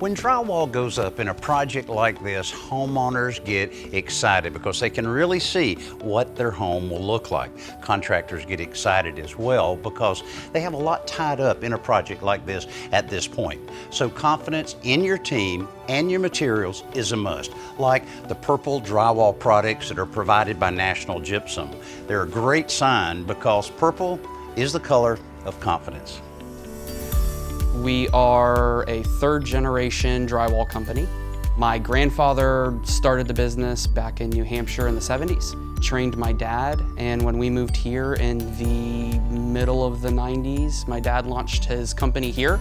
When drywall goes up in a project like this, homeowners get excited because they can really see what their home will look like. Contractors get excited as well because they have a lot tied up in a project like this at this point. So confidence in your team and your materials is a must, like the purple drywall products that are provided by National Gypsum. They're a great sign because purple is the color of confidence. We are a third-generation drywall company. My grandfather started the business back in New Hampshire in the 70s, trained my dad, and when we moved here in the middle of the 90s, my dad launched his company here.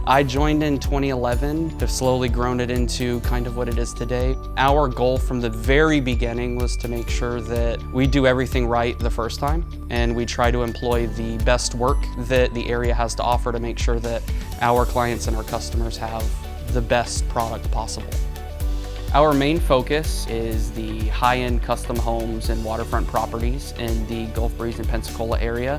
I joined in 2011, have slowly grown it into kind of what it is today. Our goal from the very beginning was to make sure that we do everything right the first time, and we try to employ the best work that the area has to offer to make sure that our clients and our customers have the best product possible. Our main focus is the high-end custom homes and waterfront properties in the Gulf Breeze and Pensacola area.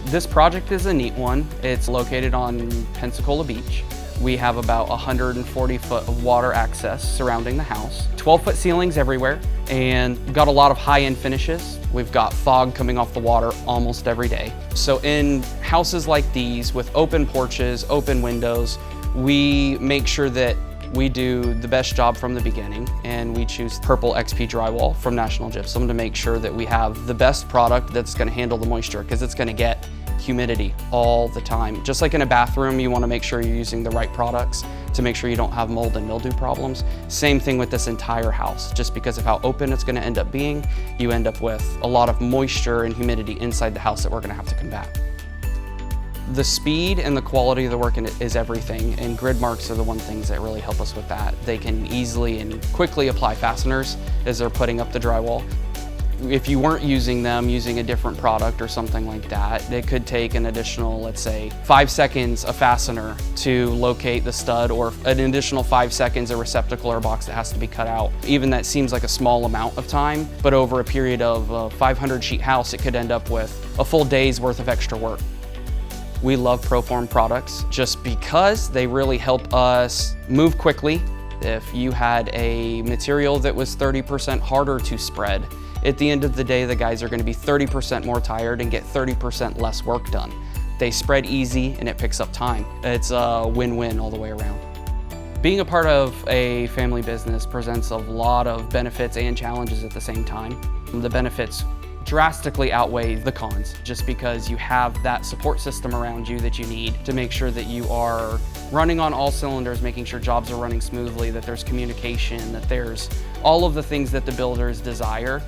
This project is a neat one. It's located on Pensacola Beach. We have about 140 foot of water access surrounding the house, 12-foot ceilings everywhere, and got a lot of high-end finishes. We've got fog coming off the water almost every day. So in houses like these with open porches, open windows, we make sure that we do the best job from the beginning, and we choose purple XP drywall from National Gypsum to make sure that we have the best product that's going to handle the moisture, because it's going to get humidity all the time. Just like in a bathroom, you want to make sure you're using the right products to make sure you don't have mold and mildew problems. Same thing with this entire house. Just because of how open it's going to end up being, you end up with a lot of moisture and humidity inside the house that we're going to have to combat. The speed and the quality of the work in it is everything, and grid marks are the one things that really help us with that. They can easily and quickly apply fasteners as they're putting up the drywall. If you weren't using them, using a different product or something like that, it could take an additional, let's say, 5 seconds a fastener to locate the stud, or an additional 5 seconds a receptacle or box that has to be cut out. Even that seems like a small amount of time, but over a period of a 500 sheet house, it could end up with a full day's worth of extra work. We love ProForm products just because they really help us move quickly. If you had a material that was 30% harder to spread, at the end of the day, the guys are going to be 30% more tired and get 30% less work done. They spread easy and it picks up time. It's a win-win all the way around. Being a part of a family business presents a lot of benefits and challenges at the same time. The benefits drastically outweigh the cons, just because you have that support system around you that you need to make sure that you are running on all cylinders, making sure jobs are running smoothly, that there's communication, that there's all of the things that the builders desire.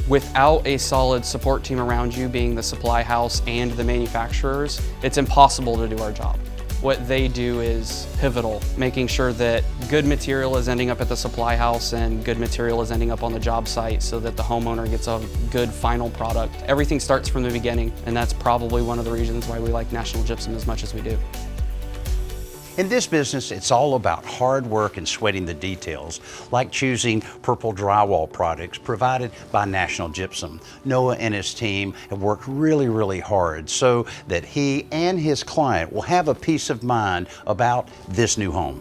Without a solid support team around you, being the supply house and the manufacturers, it's impossible to do our job. What they do is pivotal, making sure that good material is ending up at the supply house and good material is ending up on the job site so that the homeowner gets a good final product. Everything starts from the beginning, and that's probably one of the reasons why we like National Gypsum as much as we do. In this business, it's all about hard work and sweating the details, like choosing purple drywall products provided by National Gypsum. Noah and his team have worked really hard so that he and his client will have a peace of mind about this new home.